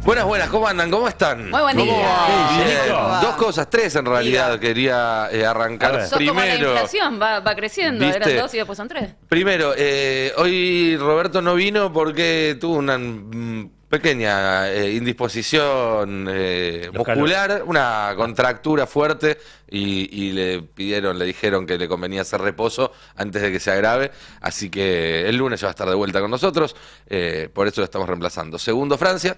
Buenas, ¿cómo andan? ¿Cómo están? Muy buen día. Bien. Dos cosas, tres en realidad quería arrancar. Sos como la inflación, va creciendo, ¿viste? eran 2 y después son 3. Primero, hoy Roberto no vino porque tuvo una pequeña indisposición muscular, una contractura fuerte y le dijeron que le convenía hacer reposo antes de que se agrave, así que el lunes ya va a estar de vuelta con nosotros, por eso lo estamos reemplazando. Segundo, Francia.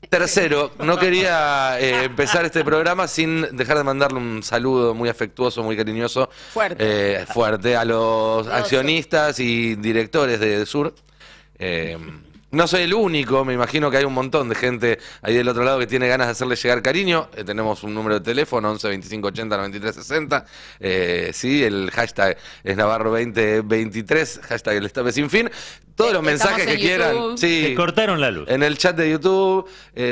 Tercero, no quería empezar este programa sin dejar de mandarle un saludo muy afectuoso, muy cariñoso, fuerte a los accionistas y directores de Sur. No soy el único, me imagino que hay un montón de gente ahí del otro lado que tiene ganas de hacerle llegar cariño. Tenemos un número de teléfono, 11 25 80 93 60. Sí, el hashtag es Navarro 2023, hashtag el Estape Sin Fin. Todos los mensajes que quieran. Sí, te cortaron la luz. En el chat de YouTube,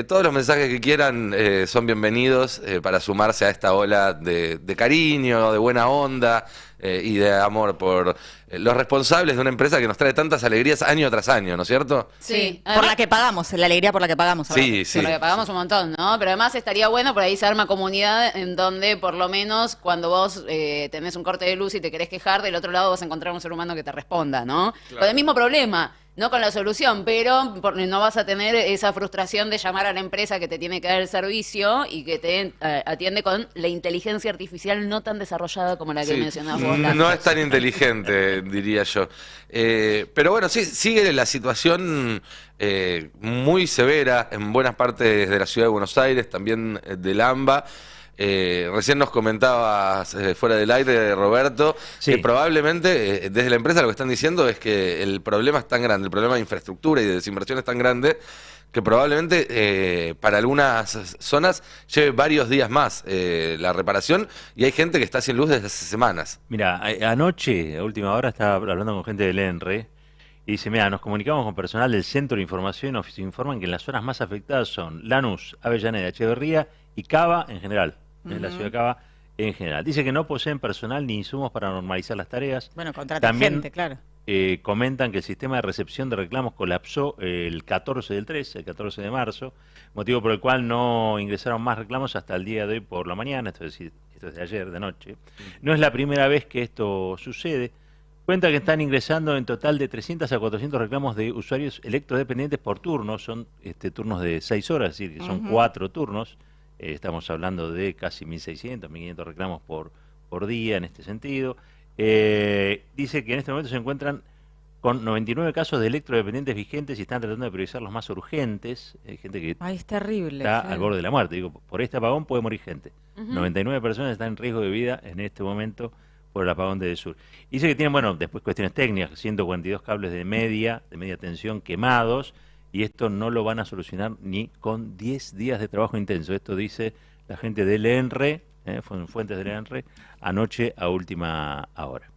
todos los mensajes que quieran son bienvenidos para sumarse a esta ola de cariño, de buena onda y de amor por los responsables de una empresa que nos trae tantas alegrías año tras año, ¿no es cierto? Sí. Por la que pagamos, la alegría por la que pagamos. Ahora. Sí. Por lo que pagamos un montón, ¿no? Pero además estaría bueno, por ahí se arma comunidad en donde por lo menos cuando vos tenés un corte de luz y te querés quejar, del otro lado vas a encontrar un ser humano que te responda, ¿no? Claro. Con el mismo problema. No con la solución, pero no vas a tener esa frustración de llamar a la empresa que te tiene que dar el servicio y que te atiende con la inteligencia artificial no tan desarrollada como la que mencionabas vos. No es tan inteligente, diría yo. Pero bueno, sí, sigue la situación muy severa en buenas partes de la ciudad de Buenos Aires, también del AMBA. Recién nos comentabas fuera del aire, Roberto, que probablemente desde la empresa lo que están diciendo es que el problema es tan grande, el problema de infraestructura y de desinversión es tan grande que probablemente para algunas zonas lleve varios días más la reparación y hay gente que está sin luz desde hace semanas. Mira, anoche, a última hora, estaba hablando con gente del ENRE y dice, mira, nos comunicamos con personal del Centro de Información y nos informan que las zonas más afectadas son Lanús, Avellaneda, Echeverría y Cava en general. En la ciudad de Cava en general. Dice que no poseen personal ni insumos para normalizar las tareas. Bueno, contratan gente, claro. Comentan que el sistema de recepción de reclamos colapsó el 14 del 3, el 14 de marzo, motivo por el cual no ingresaron más reclamos hasta el día de hoy por la mañana, esto es de ayer, de noche. No es la primera vez que esto sucede. Cuenta que están ingresando en total de 300 a 400 reclamos de usuarios electrodependientes por turno, son turnos de 6 horas, es decir, que son 4 turnos. Estamos hablando de casi 1.600, 1.500 reclamos por día en este sentido. Dice que en este momento se encuentran con 99 casos de electrodependientes vigentes y están tratando de priorizar los más urgentes. Hay gente que es terrible, está al borde de la muerte. Digo, por este apagón puede morir gente. 99 personas están en riesgo de vida en este momento por el apagón de Sur. Dice que tienen, bueno, después cuestiones técnicas, 142 cables de media tensión quemados. Y esto no lo van a solucionar ni con 10 días de trabajo intenso. Esto dice la gente del ENRE, fuentes del ENRE, anoche a última hora.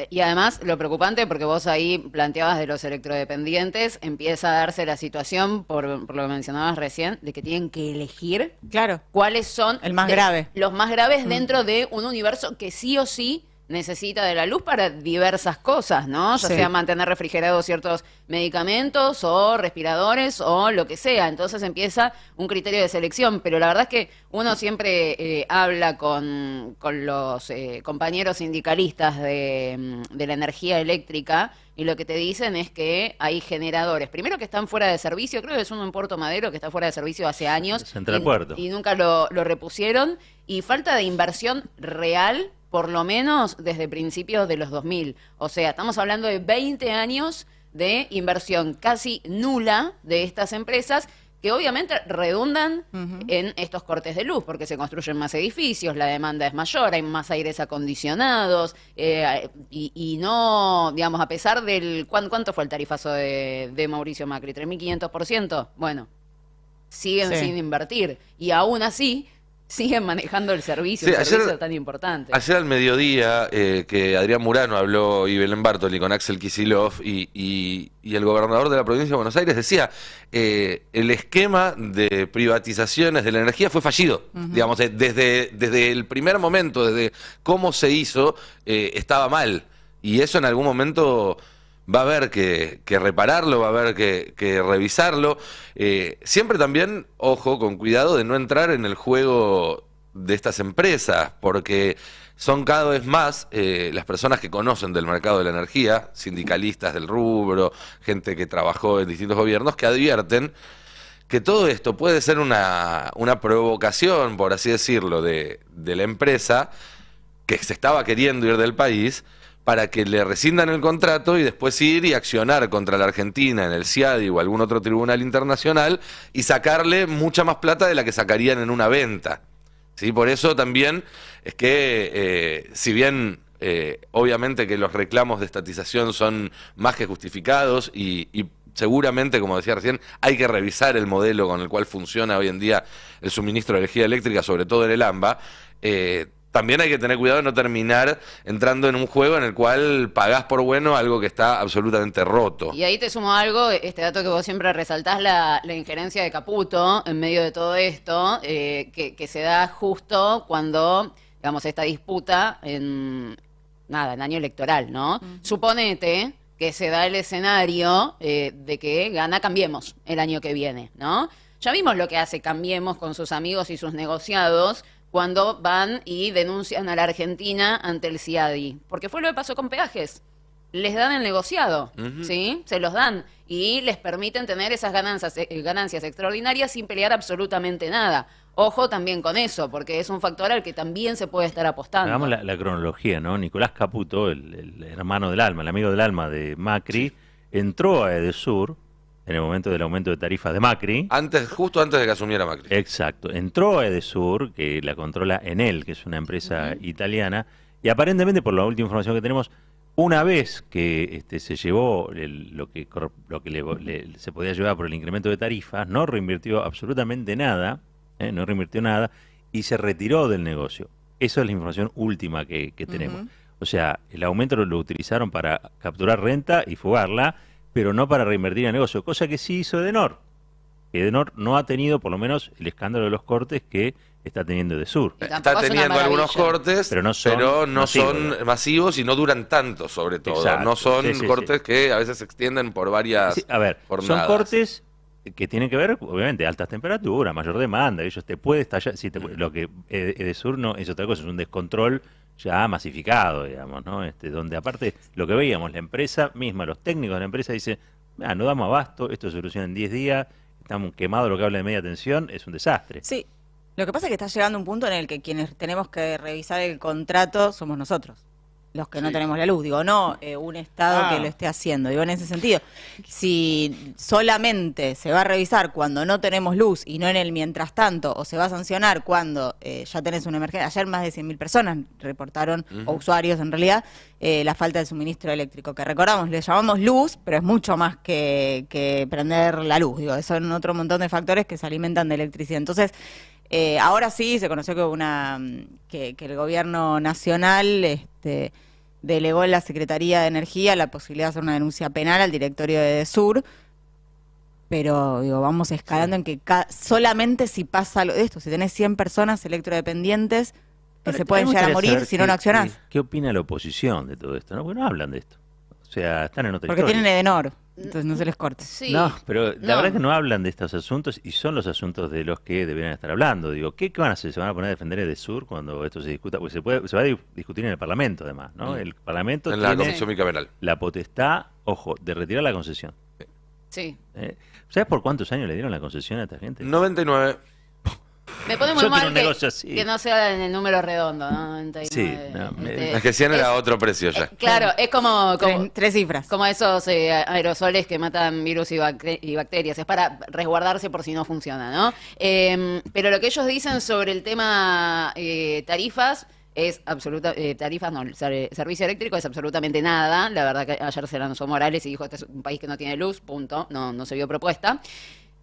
Y además, lo preocupante, porque vos ahí planteabas de los electrodependientes, empieza a darse la situación, por lo que mencionabas recién, de que tienen que elegir cuáles son el más grave. Los más graves dentro de un universo que sí o sí necesita de la luz para diversas cosas, ¿no? Ya sea mantener refrigerados ciertos medicamentos o respiradores o lo que sea. Entonces empieza un criterio de selección. Pero la verdad es que uno siempre habla con los compañeros sindicalistas de la energía eléctrica y lo que te dicen es que hay generadores. Primero que están fuera de servicio. Creo que es uno en Puerto Madero que está fuera de servicio hace años. Central Puerto. Y nunca lo repusieron. Y falta de inversión real, por lo menos desde principios de los 2000. O sea, estamos hablando de 20 años de inversión casi nula de estas empresas que obviamente redundan en estos cortes de luz, porque se construyen más edificios, la demanda es mayor, hay más aires acondicionados, y no, digamos, a pesar del... ¿Cuánto fue el tarifazo de Mauricio Macri? ¿3.500%? Bueno, siguen sin invertir. Y aún así siguen manejando el servicio, un servicio tan importante. Ayer al mediodía que Adrián Murano habló y Belén Bartoli con Axel Kicillof y el gobernador de la provincia de Buenos Aires decía el esquema de privatizaciones de la energía fue fallido. Digamos, desde el primer momento, desde cómo se hizo, estaba mal. Y eso en algún momento va a haber que repararlo, va a haber que revisarlo. Siempre también, ojo, con cuidado de no entrar en el juego de estas empresas, porque son cada vez más las personas que conocen del mercado de la energía, sindicalistas del rubro, gente que trabajó en distintos gobiernos, que advierten que todo esto puede ser una provocación, por así decirlo, de la empresa que se estaba queriendo ir del país, para que le rescindan el contrato y después ir y accionar contra la Argentina en el CIADI o algún otro tribunal internacional y sacarle mucha más plata de la que sacarían en una venta. ¿Sí? Por eso también es que, si bien obviamente que los reclamos de estatización son más que justificados y seguramente, como decía recién, hay que revisar el modelo con el cual funciona hoy en día el suministro de energía eléctrica, sobre todo en el AMBA, también hay que tener cuidado de no terminar entrando en un juego en el cual pagás por bueno algo que está absolutamente roto. Y ahí te sumo algo, este dato que vos siempre resaltás, la injerencia de Caputo en medio de todo esto, que se da justo cuando, digamos, esta disputa en año electoral, ¿no? Suponete que se da el escenario de que gana Cambiemos el año que viene, ¿no? Ya vimos lo que hace Cambiemos con sus amigos y sus negociados cuando van y denuncian a la Argentina ante el CIADI. Porque fue lo que pasó con peajes. Les dan el negociado, ¿sí? Se los dan y les permiten tener esas ganancias extraordinarias sin pelear absolutamente nada. Ojo también con eso, porque es un factor al que también se puede estar apostando. Hagamos la cronología, ¿no? Nicolás Caputo, el hermano del alma, el amigo del alma de Macri, entró a Edesur en el momento del aumento de tarifas de Macri. Justo antes de que asumiera Macri. Exacto. Entró a Edesur, que la controla Enel, que es una empresa italiana, y aparentemente, por la última información que tenemos, una vez que se llevó lo que se podía llevar por el incremento de tarifas, no reinvirtió absolutamente nada, no reinvirtió nada, y se retiró del negocio. Esa es la información última que tenemos. O sea, el aumento lo utilizaron para capturar renta y fugarla, pero no para reinvertir en el negocio, cosa que sí hizo Edenor. Edenor no ha tenido, por lo menos, el escándalo de los cortes que está teniendo Edesur. Está teniendo algunos cortes, pero no son masivos y no duran tanto, sobre todo. Exacto. No son cortes que a veces se extienden por varias jornadas. Son cortes que tienen que ver, obviamente, altas temperaturas, mayor demanda. Ellos te puede estallar. Lo que Edesur no es otra cosa, es un descontrol ya masificado, digamos, ¿no? Donde aparte, lo que veíamos, la empresa misma, los técnicos de la empresa dicen, no damos abasto, esto se soluciona en 10 días, estamos quemados, lo que habla de media tensión, es un desastre. Sí, lo que pasa es que está llegando un punto en el que quienes tenemos que revisar el contrato somos nosotros, los que no tenemos la luz, digo, no un Estado que lo esté haciendo, digo, en ese sentido, si solamente se va a revisar cuando no tenemos luz y no en el mientras tanto, o se va a sancionar cuando ya tenés una emergencia, ayer más de 100.000 personas reportaron, o usuarios en realidad, la falta de suministro eléctrico, que recordamos, le llamamos luz, pero es mucho más que prender la luz, digo, son otro montón de factores que se alimentan de electricidad. Entonces, ahora sí se conoció que el gobierno nacional delegó en la Secretaría de Energía la posibilidad de hacer una denuncia penal al directorio de Edesur, pero digo, vamos escalando en que solamente si pasa esto, si tenés 100 personas electrodependientes que se pueden llegar a morir si no accionás. ¿Qué opina la oposición de todo esto? Porque no hablan de esto. O sea, están en otra Porque historia. Tienen Edenor. Entonces no se les corta. Sí. No, pero la verdad es que no hablan de estos asuntos y son los asuntos de los que deberían estar hablando. Digo, ¿qué van a hacer? ¿Se van a poner a defender Edesur cuando esto se discuta? Porque se va a discutir en el Parlamento, además, ¿no? El Parlamento en tiene la Comisión Bicameral la potestad, ojo, de retirar la concesión. Sí. ¿Sabes por cuántos años le dieron la concesión a esta gente? 99. Me pone muy mal que no sea en el número redondo, ¿no? 99. Sí, es que 100 era otro precio ya. Claro, es como tres cifras. Como esos aerosoles que matan virus y bacterias. Es para resguardarse por si no funciona, ¿no? Pero lo que ellos dicen sobre el tema tarifas es tarifas no, el servicio eléctrico es absolutamente nada. La verdad que ayer se lanzó Morales y dijo, este es un país que no tiene luz, punto. No se vio propuesta.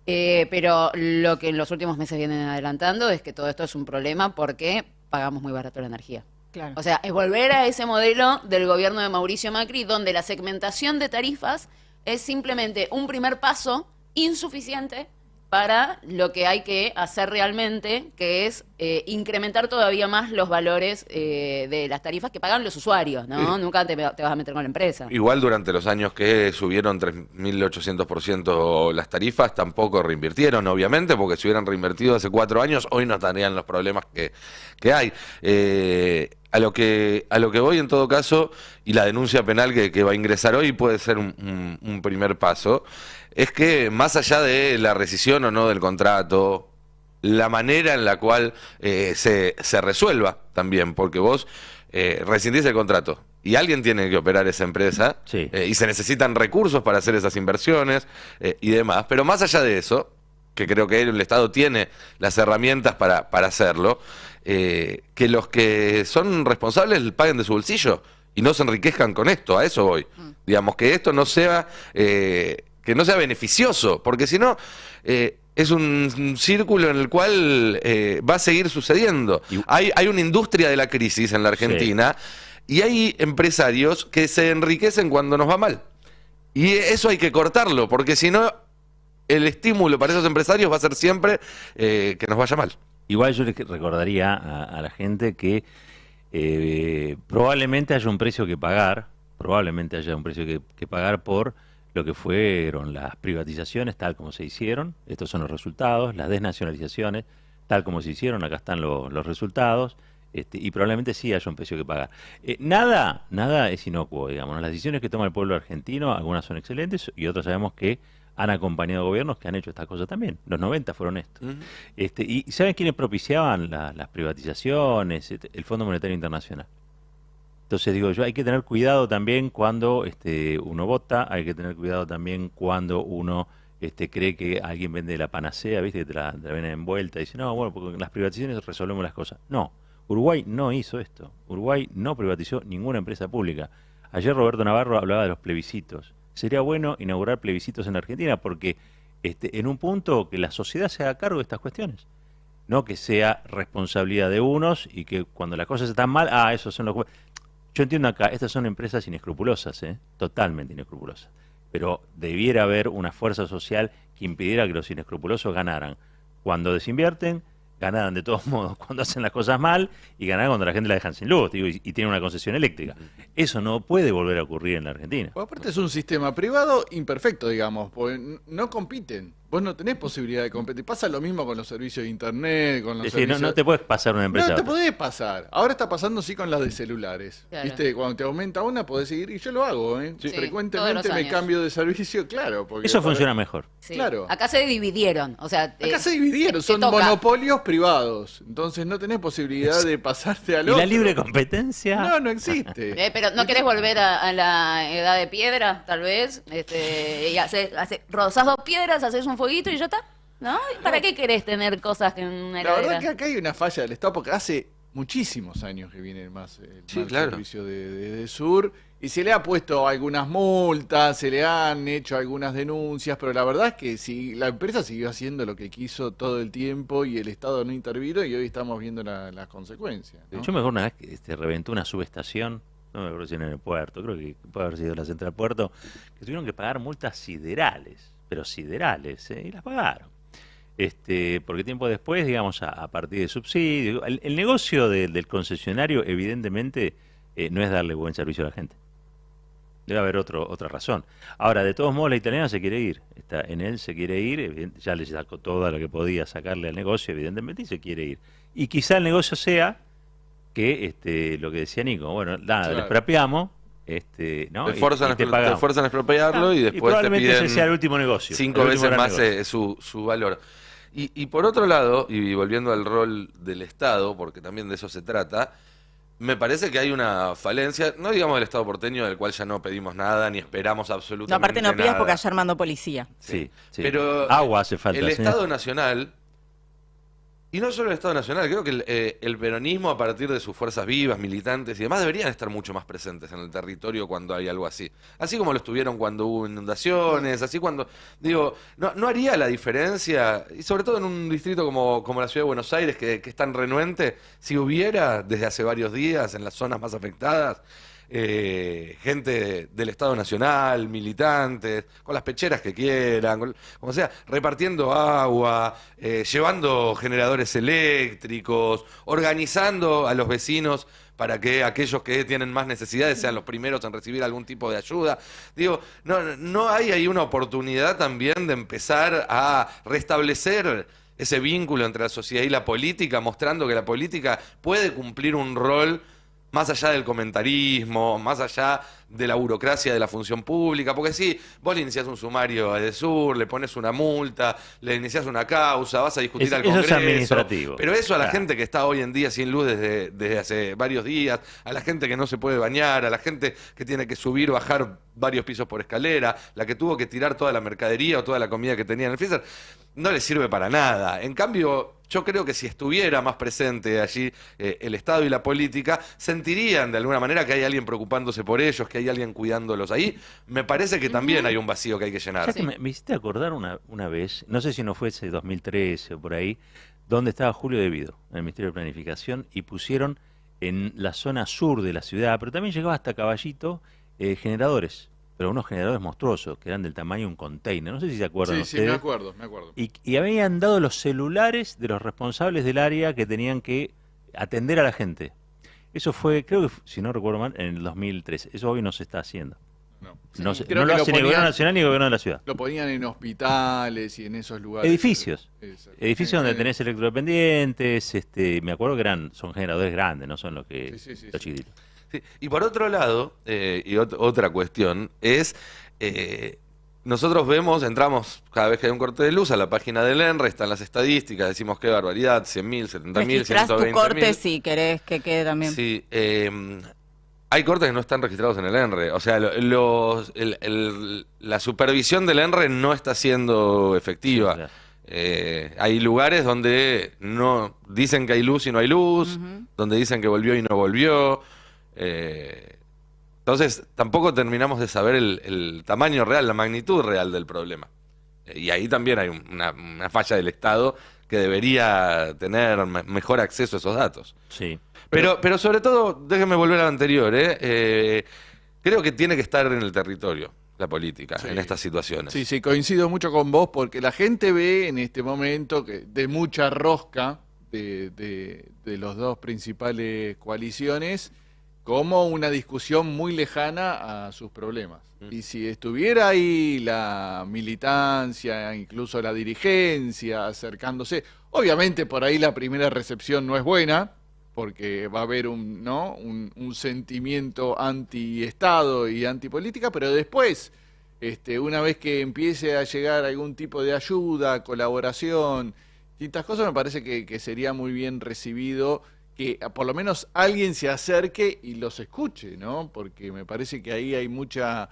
Pero lo que en los últimos meses vienen adelantando es que todo esto es un problema porque pagamos muy barato la energía. Claro. O sea, es volver a ese modelo del gobierno de Mauricio Macri, donde la segmentación de tarifas es simplemente un primer paso insuficiente para lo que hay que hacer realmente, que es incrementar todavía más los valores de las tarifas que pagan los usuarios, ¿no? Sí. Nunca te vas a meter con la empresa. Igual durante los años que subieron 3.800% las tarifas, tampoco reinvirtieron, obviamente, porque si hubieran reinvertido hace 4 años, hoy no estarían los problemas que hay. A lo que voy en todo caso, y la denuncia penal que va a ingresar hoy puede ser un primer paso, es que más allá de la rescisión o no del contrato, la manera en la cual se resuelva también, porque vos rescindís el contrato y alguien tiene que operar esa empresa, Sí. Y se necesitan recursos para hacer esas inversiones y demás, pero más allá de eso, que creo que el Estado tiene las herramientas para hacerlo, que los que son responsables paguen de su bolsillo y no se enriquezcan con esto, a eso voy. Digamos, que esto no sea, que no sea beneficioso, porque si no, es un círculo en el cual va a seguir sucediendo. Hay una industria de la crisis en la Argentina y hay empresarios que se enriquecen cuando nos va mal. Y eso hay que cortarlo, porque si no, el estímulo para esos empresarios va a ser siempre que nos vaya mal. Igual yo les recordaría a la gente que probablemente haya un precio que pagar, por lo que fueron las privatizaciones tal como se hicieron, estos son los resultados, las desnacionalizaciones tal como se hicieron, acá están los resultados, y probablemente sí haya un precio que pagar. Nada es inocuo, digamos, ¿no? Las decisiones que toma el pueblo argentino, algunas son excelentes y otras sabemos que han acompañado gobiernos que han hecho estas cosas también. Los 90 fueron esto. ¿Y saben quiénes propiciaban las privatizaciones? El Fondo Monetario Internacional. Entonces digo yo, hay que tener cuidado también cuando uno vota, hay que tener cuidado también cuando uno cree que alguien vende la panacea, ¿viste? Que te la ven envuelta y dice, no, bueno, porque en las privatizaciones resolvemos las cosas. No, Uruguay no hizo esto. Uruguay no privatizó ninguna empresa pública. Ayer Roberto Navarro hablaba de los plebiscitos. Sería bueno inaugurar plebiscitos en la Argentina porque en un punto que la sociedad se haga cargo de estas cuestiones. No que sea responsabilidad de unos y que cuando las cosas están mal, esos son los... Yo entiendo acá, estas son empresas inescrupulosas, totalmente inescrupulosas. Pero debiera haber una fuerza social que impidiera que los inescrupulosos ganaran. Cuando desinvierten, ganaran de todos modos cuando hacen las cosas mal y ganaran cuando la gente la dejan sin luz, digo, y tienen una concesión eléctrica. Eso no puede volver a ocurrir en la Argentina. Pues aparte es un sistema privado imperfecto, digamos, porque no compiten. Vos no tenés posibilidad de competir. Pasa lo mismo con los servicios de internet, con los Es decir, servicios... no te puedes pasar una empresa. No a te otra. podés pasar. Ahora está pasando sí con las de celulares. Claro. ¿Viste? Cuando te aumenta una podés seguir, y yo lo hago, ¿eh? Sí, todos Frecuentemente los me años. cambio de servicio, claro. Porque Eso funciona mejor. Sí. Claro. Acá se dividieron, o sea... Acá se dividieron, te son toca. monopolios privados. Entonces no tenés posibilidad de pasarte al ¿Y otro. la libre competencia? No existe. Pero ¿no querés volver a la edad de piedra, tal vez? Y rozás 2 piedras, haces un fueguito y ya está. ¿No? ¿Y para qué querés tener cosas en una La verdad heladera? que acá hay una falla del Estado porque hace muchísimos años que viene el mal claro. servicio de Sur y se le ha puesto algunas multas, se le han hecho algunas denuncias, pero la verdad es que si la empresa siguió haciendo lo que quiso todo el tiempo y el Estado no intervino y hoy estamos viendo las consecuencias, ¿no? Yo mejor una vez que reventó una subestación, no me acuerdo si en el puerto, creo que puede haber sido la Central Puerto, que tuvieron que pagar multas siderales, pero siderales, y las pagaron. Porque tiempo después, digamos, a partir de subsidios, el negocio del concesionario evidentemente no es darle buen servicio a la gente. Debe haber otra razón. Ahora, de todos modos, la italiana se quiere ir. En él se quiere ir, ya le sacó todo lo que podía sacarle al negocio, evidentemente, y se quiere ir. Y quizá el negocio sea que, lo que decía Nico, bueno, nada, Claro. le expropiamos, ¿no? Te fuerzan y te a pagamos. expropiarlo y después te probablemente piden ese sea el último negocio. 5 el último veces gran más negocio. su valor. Y por otro lado, y volviendo al rol del Estado, porque también de eso se trata, me parece que hay una falencia, no digamos del Estado porteño, del cual ya no pedimos nada, ni esperamos absolutamente No, aparte no pidas nada. porque ayer mandó policía. Sí. Pero agua hace falta. el ¿sí? Estado Nacional, y no solo el Estado Nacional, creo que el peronismo a partir de sus fuerzas vivas, militantes y demás deberían estar mucho más presentes en el territorio cuando hay algo así. Así como lo estuvieron cuando hubo inundaciones, así cuando... Digo, no haría la diferencia, y sobre todo en un distrito como la Ciudad de Buenos Aires, que es tan renuente, si hubiera desde hace varios días en las zonas más afectadas, gente del Estado Nacional, militantes, con las pecheras que quieran, como sea, repartiendo agua, llevando generadores eléctricos, organizando a los vecinos para que aquellos que tienen más necesidades sean los primeros en recibir algún tipo de ayuda. Digo, no hay ahí una oportunidad también de empezar a restablecer ese vínculo entre la sociedad y la política, mostrando que la política puede cumplir un rol más allá del comentarismo, más allá de la burocracia de la función pública, porque sí, vos le iniciás un sumario a EDESUR, le pones una multa, le iniciás una causa, vas a discutir al Congreso. Eso es administrativo. Pero eso a la Claro. gente que está hoy en día sin luz desde hace varios días, a la gente que no se puede bañar, a la gente que tiene que subir o bajar varios pisos por escalera, la que tuvo que tirar toda la mercadería o toda la comida que tenía en el freezer, no le sirve para nada. En cambio, yo creo que si estuviera más presente allí el Estado y la política, sentirían de alguna manera que hay alguien preocupándose por ellos, que hay alguien cuidándolos ahí. Me parece que también hay un vacío que hay que llenar. Ya que me hiciste acordar una vez, no sé si no fue ese 2013 o por ahí, donde estaba Julio Devido, en el Ministerio de Planificación, y pusieron en la zona sur de la ciudad, pero también llegaba hasta Caballito, generadores, pero unos generadores monstruosos, que eran del tamaño de un container. No sé si se acuerdan Sí, ustedes. me acuerdo. Y habían dado los celulares de los responsables del área que tenían que atender a la gente. Eso fue, creo que, si no recuerdo mal, en el 2013. Eso hoy no se está haciendo. No, No, Creo no que lo hace ni el gobierno nacional ni el gobierno de la ciudad. Lo ponían en hospitales y en esos lugares. Edificios. Exacto. Edificios donde tenés electrodependientes, me acuerdo que son generadores grandes, no son los que Sí. los chiquititos. Sí. Y por otro lado, otra cuestión es, nosotros entramos cada vez que hay un corte de luz a la página del ENRE, están las estadísticas, decimos qué barbaridad, 100.000, 70.000, Registrás tu 120.000. corte si querés que quede también. Sí, hay cortes que no están registrados en el ENRE. O sea, la supervisión del ENRE no está siendo efectiva. Sí, claro. Hay lugares donde no dicen que hay luz y no hay luz, donde dicen que volvió y no volvió. Entonces, tampoco terminamos de saber el tamaño real, la magnitud real del problema. Y ahí también hay una falla del Estado que debería tener mejor acceso a esos datos. Sí. Pero sobre todo, déjenme volver a lo anterior, creo que tiene que estar en el territorio la política Sí. en estas situaciones. Sí, coincido mucho con vos porque la gente ve en este momento que de mucha rosca de los dos principales coaliciones como una discusión muy lejana a sus problemas. Y si estuviera ahí la militancia, incluso la dirigencia acercándose, obviamente por ahí la primera recepción no es buena, porque va a haber un sentimiento anti-Estado y antipolítica, pero después, una vez que empiece a llegar algún tipo de ayuda, colaboración, distintas cosas, me parece que sería muy bien recibido que por lo menos alguien se acerque y los escuche, ¿no? Porque me parece que ahí hay mucha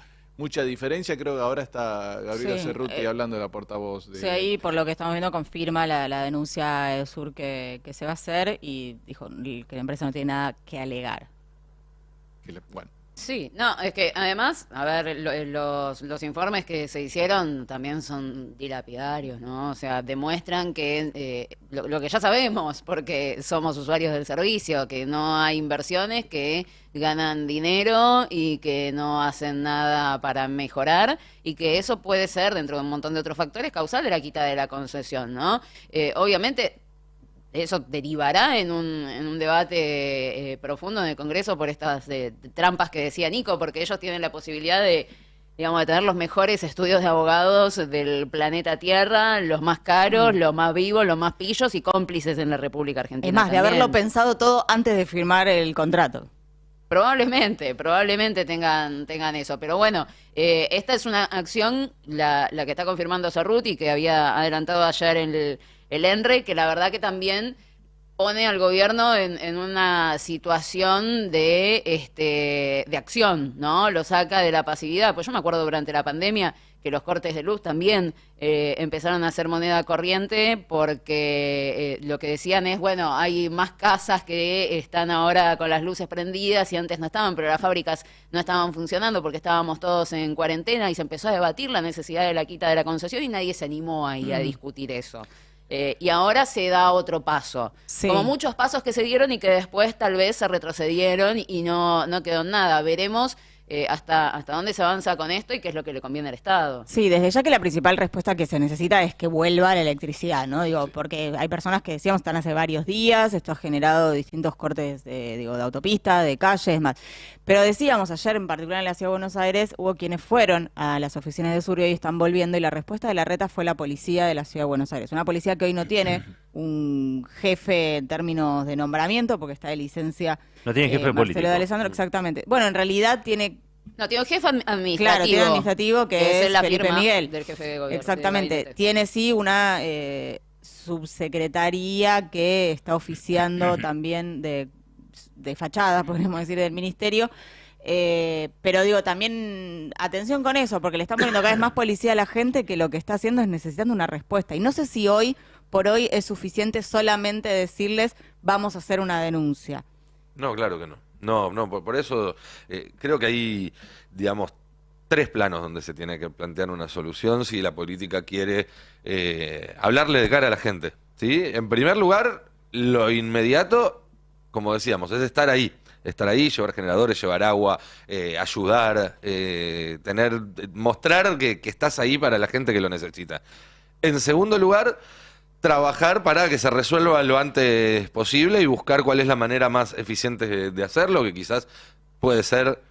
diferencia. Creo que ahora está Gabriela Sí, Cerruti hablando de la portavoz de... Sí, ahí por lo que estamos viendo confirma la denuncia de Sur que se va a hacer y dijo que la empresa no tiene nada que alegar. Bueno, Sí, no, es que además, a ver, los informes que se hicieron también son dilapidarios, ¿no? O sea, demuestran que lo que ya sabemos, porque somos usuarios del servicio, que no hay inversiones que ganan dinero y que no hacen nada para mejorar y que eso puede ser, dentro de un montón de otros factores, causal de la quita de la concesión, ¿no? Obviamente eso derivará en un debate profundo en el Congreso por estas trampas que decía Nico, porque ellos tienen la posibilidad de, digamos, de tener los mejores estudios de abogados del planeta Tierra, los más caros, los más vivos, los más pillos y cómplices en la República Argentina. Es más, de también. haberlo pensado todo antes de firmar el contrato. Probablemente tengan eso. Pero bueno, esta es una acción, la que está confirmando Cerruti, que había adelantado ayer el ENRE, que la verdad que también pone al gobierno en una situación de acción, ¿no? Lo saca de la pasividad. Pues yo me acuerdo durante la pandemia que los cortes de luz también empezaron a ser moneda corriente porque lo que decían es, bueno, hay más casas que están ahora con las luces prendidas y antes no estaban, pero las fábricas no estaban funcionando porque estábamos todos en cuarentena y se empezó a debatir la necesidad de la quita de la concesión y nadie se animó ahí a discutir eso. Y ahora se da otro paso. Sí. Como muchos pasos que se dieron y que después tal vez se retrocedieron y no quedó en nada. Veremos hasta dónde se avanza con esto y qué es lo que le conviene al Estado. Sí, desde ya que la principal respuesta que se necesita es que vuelva la electricidad, ¿no? Digo, porque hay personas que decíamos están hace varios días, esto ha generado distintos cortes de autopista, de calles, más. Pero decíamos ayer, en particular en la Ciudad de Buenos Aires, hubo quienes fueron a las oficinas de Sur y hoy están volviendo, y la respuesta de la reta fue la policía de la Ciudad de Buenos Aires. Una policía que hoy no tiene un jefe en términos de nombramiento, porque está de licencia. No tiene jefe Marcelo político. de Alessandro, exactamente. Bueno, en realidad tiene... No, tiene un jefe administrativo. Claro, tiene administrativo que es la Felipe firma Miguel. del jefe de gobierno. Exactamente. de gabinete. Tiene sí una subsecretaría que está oficiando también de fachada, podríamos decir, del ministerio. Pero digo, también atención con eso, porque le están poniendo cada vez más policía a la gente, que lo que está haciendo es necesitando una respuesta. Y no sé si hoy por hoy es suficiente solamente decirles vamos a hacer una denuncia. No, claro que no. No, por eso creo que hay, digamos, tres planos donde se tiene que plantear una solución si la política quiere hablarle de cara a la gente, ¿sí? En primer lugar, lo inmediato, como decíamos, es estar ahí, llevar generadores, llevar agua, ayudar, mostrar que estás ahí para la gente que lo necesita. En segundo lugar, trabajar para que se resuelva lo antes posible y buscar cuál es la manera más eficiente de hacerlo, que quizás puede ser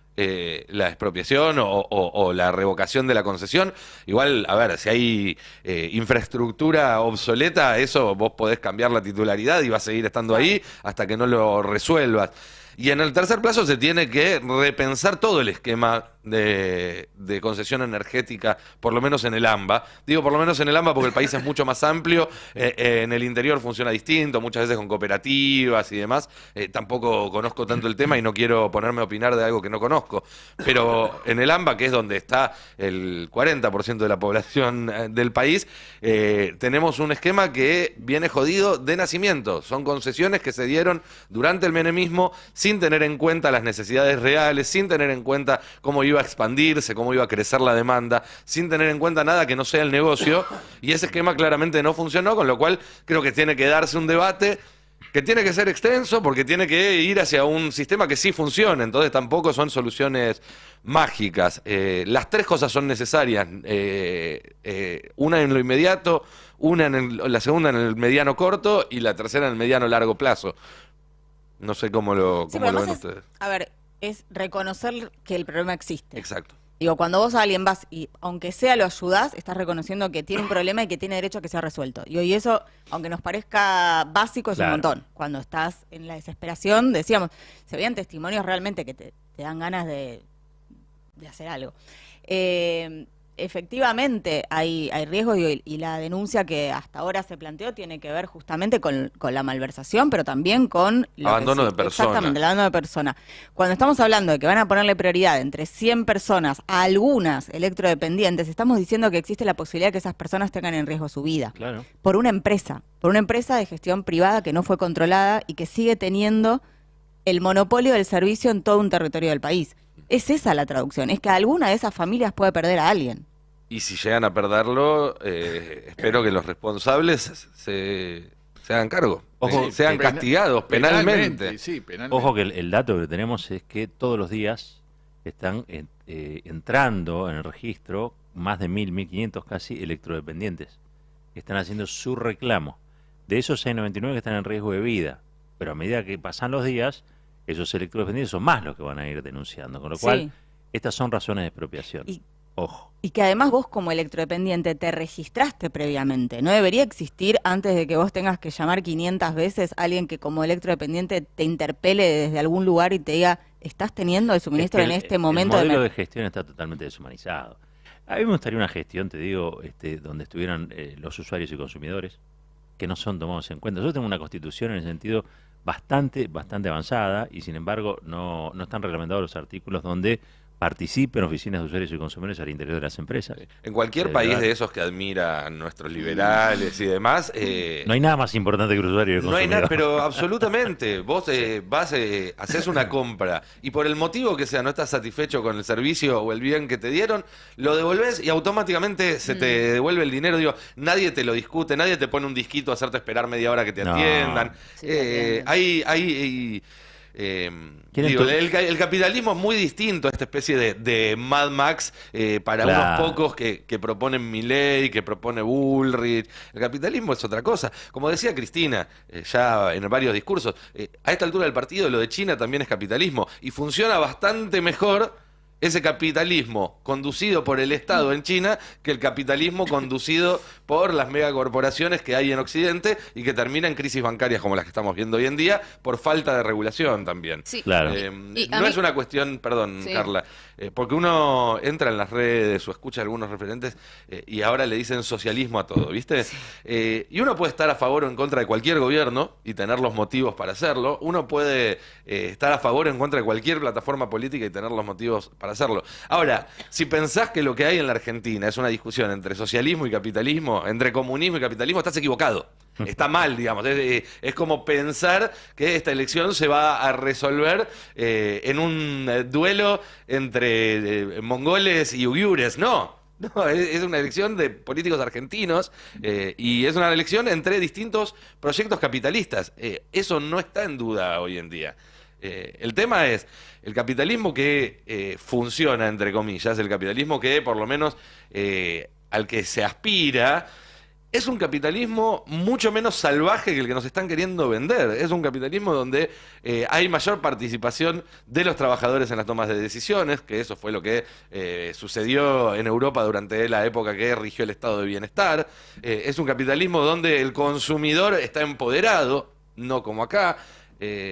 la expropiación o la revocación de la concesión. Igual, a ver, si hay infraestructura obsoleta, eso vos podés cambiar la titularidad y va a seguir estando ahí hasta que no lo resuelvas. Y en el tercer plazo se tiene que repensar todo el esquema de concesión energética, por lo menos en el AMBA. Digo por lo menos en el AMBA porque el país es mucho más amplio, en el interior funciona distinto, muchas veces con cooperativas y demás. Tampoco conozco tanto el tema y no quiero ponerme a opinar de algo que no conozco. Pero en el AMBA, que es donde está el 40% de la población del país, tenemos un esquema que viene jodido de nacimiento. Son concesiones que se dieron durante el menemismo sin tener en cuenta las necesidades reales, sin tener en cuenta cómo iba a expandirse, cómo iba a crecer la demanda, sin tener en cuenta nada que no sea el negocio, y ese esquema claramente no funcionó, con lo cual creo que tiene que darse un debate que tiene que ser extenso porque tiene que ir hacia un sistema que sí funcione, entonces tampoco son soluciones mágicas. Las tres cosas son necesarias, una en lo inmediato, la segunda en el mediano corto y la tercera en el mediano largo plazo. No sé cómo lo ven ustedes. A ver, es reconocer que el problema existe. Exacto. Digo, cuando vos a alguien vas y aunque sea lo ayudás, estás reconociendo que tiene un problema y que tiene derecho a que sea resuelto. Y eso, aunque nos parezca básico, es Claro. un montón. Cuando estás en la desesperación, decíamos, se veían testimonios realmente que te dan ganas de hacer algo. Efectivamente hay riesgos y la denuncia que hasta ahora se planteó tiene que ver justamente con la malversación, pero también con... Abandono de persona. Exactamente, el abandono de persona. Cuando estamos hablando de que van a ponerle prioridad entre 100 personas a algunas electrodependientes, estamos diciendo que existe la posibilidad de que esas personas tengan en riesgo su vida. Claro. Por una empresa de gestión privada que no fue controlada y que sigue teniendo el monopolio del servicio en todo un territorio del país. Es esa la traducción, es que alguna de esas familias puede perder a alguien. Y si llegan a perderlo, espero que los responsables se hagan cargo, Ojo, sean castigados penalmente. Sí, penalmente. Ojo que el dato que tenemos es que todos los días están entrando en el registro más de 1.500 casi electrodependientes que están haciendo su reclamo. De esos hay 99 que están en riesgo de vida, pero a medida que pasan los días, esos electrodependientes son más los que van a ir denunciando, con lo cual Sí. estas son razones de expropiación. Ojo. Y que además vos como electrodependiente te registraste previamente. No debería existir antes de que vos tengas que llamar 500 veces a alguien que como electrodependiente te interpele desde algún lugar y te diga, ¿estás teniendo el suministro Es que en este momento? El modelo de gestión está totalmente deshumanizado. A mí me gustaría una gestión, te digo, donde estuvieran los usuarios y consumidores, que no son tomados en cuenta. Yo tengo una constitución en el sentido bastante avanzada y sin embargo no están reglamentados los artículos donde participen oficinas de usuarios y consumidores al interior de las empresas. En cualquier país de esos que admiran nuestros liberales y demás... no hay nada más importante que el usuario y el no consumidor. hay nada, pero absolutamente. Vos haces una compra y por el motivo que sea no estás satisfecho con el servicio o el bien que te dieron, lo devolvés y automáticamente se te devuelve el dinero. Digo, nadie te lo discute, nadie te pone un disquito a hacerte esperar media hora que te atiendan. Sí, te atienden. Digo, el capitalismo es muy distinto a esta especie de Mad Max para Claro. unos pocos que proponen Milei, que propone Bullrich. El capitalismo es otra cosa. Como decía Cristina, ya en varios discursos, a esta altura del partido lo de China también es capitalismo y funciona bastante mejor ese capitalismo conducido por el Estado en China que el capitalismo conducido por las megacorporaciones que hay en Occidente y que termina en crisis bancarias como las que estamos viendo hoy en día por falta de regulación también. Sí. Claro. No es una cuestión, perdón, Sí. Carla, porque uno entra en las redes o escucha a algunos referentes y ahora le dicen socialismo a todo, ¿viste? Y uno puede estar a favor o en contra de cualquier gobierno y tener los motivos para hacerlo. Uno puede estar a favor o en contra de cualquier plataforma política y tener los motivos para hacerlo. Ahora, si pensás que lo que hay en la Argentina es una discusión entre socialismo y capitalismo, entre comunismo y capitalismo, estás equivocado. Está mal, digamos. Es como pensar que esta elección se va a resolver en un duelo entre mongoles y uigures. No. No, es una elección de políticos argentinos y es una elección entre distintos proyectos capitalistas. Eso no está en duda hoy en día. El tema es el capitalismo que funciona, entre comillas, el capitalismo que por lo menos al que se aspira, es un capitalismo mucho menos salvaje que el que nos están queriendo vender. Es un capitalismo donde hay mayor participación de los trabajadores en las tomas de decisiones, que eso fue lo que sucedió en Europa durante la época que rigió el estado de bienestar. Es un capitalismo donde el consumidor está empoderado, no como acá.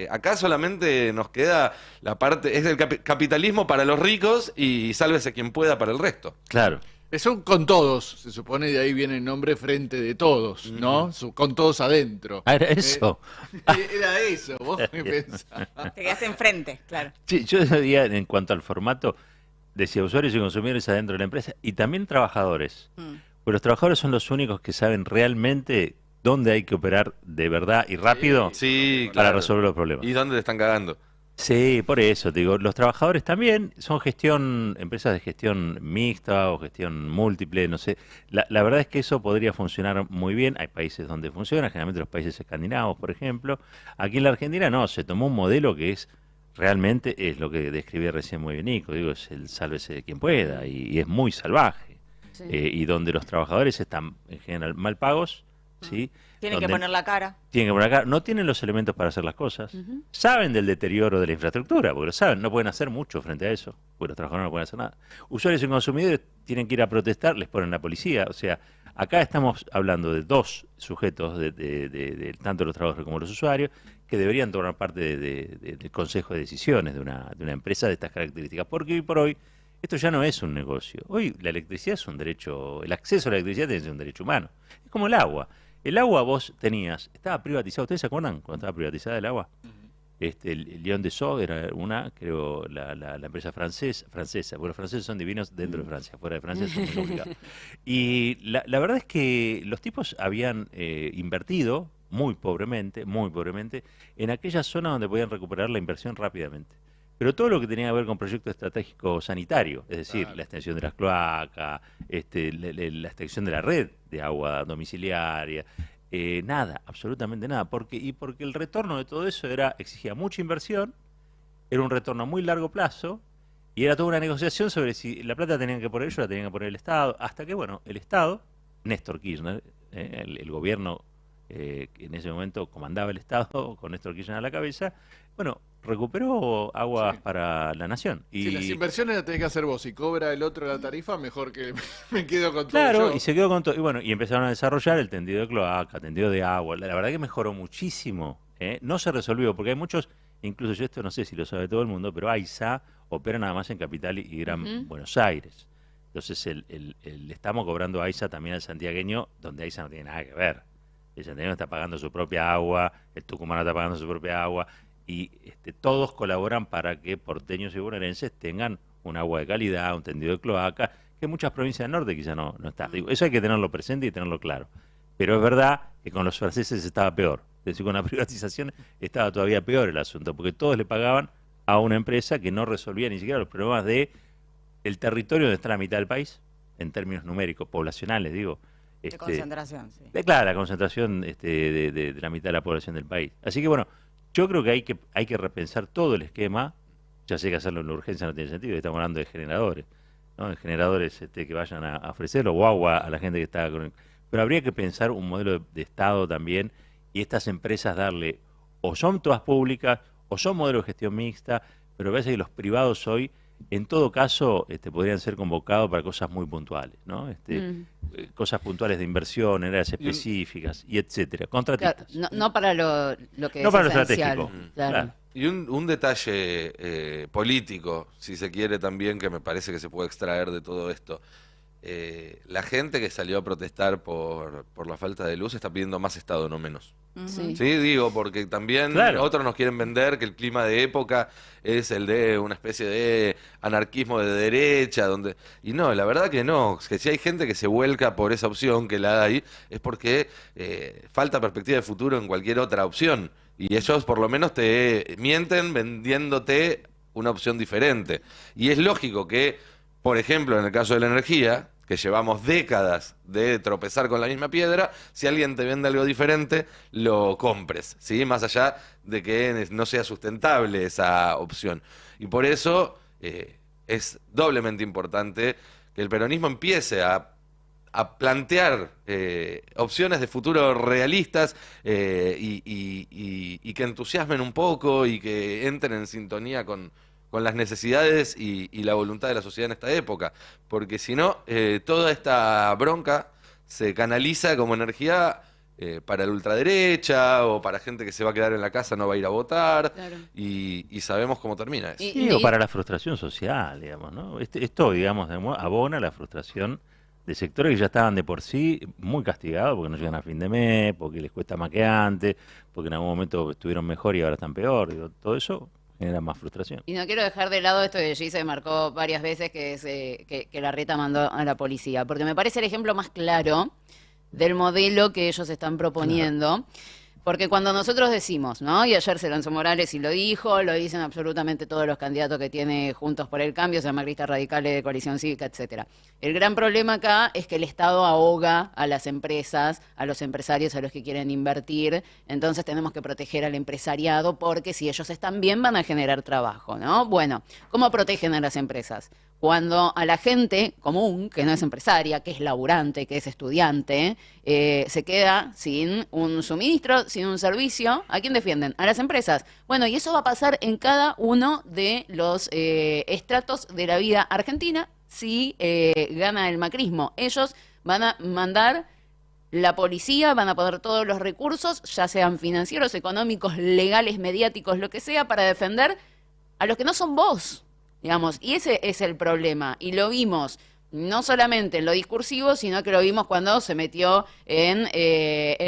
Acá solamente nos queda la parte, es el capitalismo para los ricos y sálvese quien pueda para el resto. Claro. Son con todos, se supone, de ahí viene el nombre Frente de Todos, ¿no? Con todos adentro. Ah, era eso. Era eso, vos me pensás. Te quedaste enfrente, claro. Sí, yo decía, en cuanto al formato, decía usuarios y consumidores adentro de la empresa y también trabajadores. Pues los trabajadores son los únicos que saben realmente dónde hay que operar de verdad y rápido Sí, para claro. resolver los problemas. ¿Y dónde le están cagando? Sí, por eso, te digo, los trabajadores también son empresas de gestión mixta o gestión múltiple, no sé. La verdad es que eso podría funcionar muy bien. Hay países donde funciona, generalmente los países escandinavos, por ejemplo. Aquí en la Argentina no, se tomó un modelo que realmente es lo que describía recién muy bien Nico, digo, es el sálvese de quien pueda y es muy salvaje. Sí. Y donde los trabajadores están en general mal pagos, ¿sí? Tienen que Donde poner la cara. tienen que poner acá, no tienen los elementos para hacer las cosas, saben del deterioro de la infraestructura, porque lo saben, no pueden hacer mucho frente a eso, porque los trabajadores no pueden hacer nada. Usuarios y consumidores tienen que ir a protestar, les ponen la policía, o sea, acá estamos hablando de dos sujetos, de tanto los trabajadores como los usuarios, que deberían tomar parte del consejo de decisiones de una empresa de estas características, porque hoy por hoy esto ya no es un negocio. Hoy la electricidad es un derecho, el acceso a la electricidad tiene que ser un derecho humano. Es como el agua. El agua vos tenías, estaba privatizado. ¿Ustedes se acuerdan cuando estaba privatizada el agua? El Lion de Sceaux era una, creo, la empresa francesa, porque los franceses son divinos dentro de Francia, fuera de Francia son muy complicados. Y la verdad es que los tipos habían invertido muy pobremente, en aquella zona donde podían recuperar la inversión rápidamente. Pero todo lo que tenía que ver con proyectos estratégicos sanitarios, es decir, la extensión de las cloacas, la extensión de la red de agua domiciliaria, nada, absolutamente nada. Porque el retorno de todo eso exigía mucha inversión, era un retorno a muy largo plazo, y era toda una negociación sobre si la plata tenían que poner ellos, la tenían que poner el Estado, hasta que, bueno, el Estado, Néstor Kirchner, el gobierno que en ese momento comandaba el Estado, con Néstor Kirchner a la cabeza, bueno, recuperó aguas para la nación. Y Si las inversiones las tenés que hacer vos y cobra el otro la tarifa, mejor que me quedo con todo claro, yo. y se quedó con todo. Y bueno, y empezaron a desarrollar el tendido de cloaca, tendido de agua. La verdad que mejoró muchísimo. No se resolvió, porque hay muchos, incluso yo esto no sé si lo sabe todo el mundo, pero AISA opera nada más en Capital y Gran Buenos Aires. Entonces le estamos cobrando a AISA también al santiagueño, donde AISA no tiene nada que ver. El santiagueño está pagando su propia agua, el tucumano está pagando su propia agua, y todos colaboran para que porteños y bonaerenses tengan un agua de calidad, un tendido de cloaca, que en muchas provincias del norte quizá no está. Digo, eso hay que tenerlo presente y tenerlo claro. Pero es verdad que con los franceses estaba peor. Es decir, con la privatización estaba todavía peor el asunto, porque todos le pagaban a una empresa que no resolvía ni siquiera los problemas de el territorio donde está la mitad del país, en términos numéricos, poblacionales, digo. De concentración, sí. Claro, la concentración de la mitad de la población del país. Así que bueno, yo creo que hay que repensar todo el esquema. Ya sé que hacerlo en la urgencia no tiene sentido, estamos hablando de generadores, ¿no? De generadores que vayan a ofrecerlo o agua a la gente que está con... Pero habría que pensar un modelo de Estado también y estas empresas darle, o son todas públicas, o son modelos de gestión mixta, pero parece que los privados hoy, en todo caso, podrían ser convocados para cosas muy puntuales, ¿no? Cosas puntuales de inversión, en áreas específicas, y etcétera. Contratistas. Claro, no para lo que no es para lo esencial. estratégico. Claro. Y un detalle político, si se quiere también, que me parece que se puede extraer de todo esto. La gente que salió a protestar por la falta de luz está pidiendo más Estado, no menos. Sí. Sí, digo, porque también otros nos quieren vender que el clima de época es el de una especie de anarquismo de derecha, y no, la verdad que no, que si hay gente que se vuelca por esa opción que la hay, es porque falta perspectiva de futuro en cualquier otra opción, y ellos por lo menos te mienten vendiéndote una opción diferente. Y es lógico que, por ejemplo, en el caso de la energía, que llevamos décadas de tropezar con la misma piedra, si alguien te vende algo diferente, lo compres, ¿sí? Más allá de que no sea sustentable esa opción. Y por eso es doblemente importante que el peronismo empiece a plantear opciones de futuro realistas y que entusiasmen un poco y que entren en sintonía con las necesidades y la voluntad de la sociedad en esta época, porque si no, toda esta bronca se canaliza como energía para la ultraderecha o para gente que se va a quedar en la casa, no va a ir a votar, Claro. y sabemos cómo termina eso. Sí, o para la frustración social, digamos, ¿no? Esto, digamos, abona la frustración de sectores que ya estaban de por sí muy castigados porque no llegan a fin de mes, porque les cuesta más que antes, porque en algún momento estuvieron mejor y ahora están peor, digo, todo eso genera más frustración. Y no quiero dejar de lado esto que Gise marcó varias veces, que es que Larreta mandó a la policía, porque me parece el ejemplo más claro del modelo que ellos están proponiendo. Porque cuando nosotros decimos, ¿no? Y ayer se lanzó Morales y lo dijo, lo dicen absolutamente todos los candidatos que tiene Juntos por el Cambio, o sea, macristas radicales de Coalición Cívica, etcétera. El gran problema acá es que el Estado ahoga a las empresas, a los empresarios, a los que quieren invertir. Entonces tenemos que proteger al empresariado porque si ellos están bien van a generar trabajo, ¿no? Bueno, ¿cómo protegen a las empresas? Cuando a la gente común, que no es empresaria, que es laburante, que es estudiante, se queda sin un suministro, sin un servicio, ¿a quién defienden? A las empresas. Bueno, y eso va a pasar en cada uno de los estratos de la vida argentina si gana el macrismo. Ellos van a mandar la policía, van a poner todos los recursos, ya sean financieros, económicos, legales, mediáticos, lo que sea, para defender a los que no son vos. Digamos, y ese es el problema, y lo vimos no solamente en lo discursivo, sino que lo vimos cuando se metió en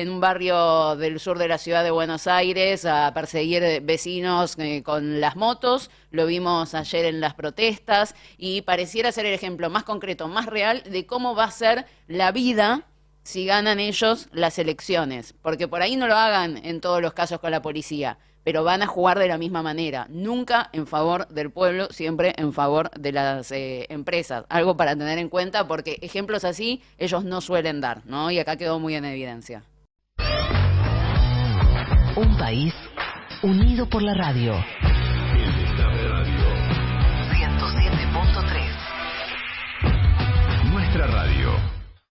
un barrio del sur de la ciudad de Buenos Aires a perseguir vecinos con las motos, lo vimos ayer en las protestas, y pareciera ser el ejemplo más concreto, más real de cómo va a ser la vida si ganan ellos las elecciones, porque por ahí no lo hagan en todos los casos con la policía, pero van a jugar de la misma manera, nunca en favor del pueblo, siempre en favor de las empresas. Algo para tener en cuenta, porque ejemplos así ellos no suelen dar, ¿no? Y acá quedó muy en evidencia. Un país unido por la radio. 107.3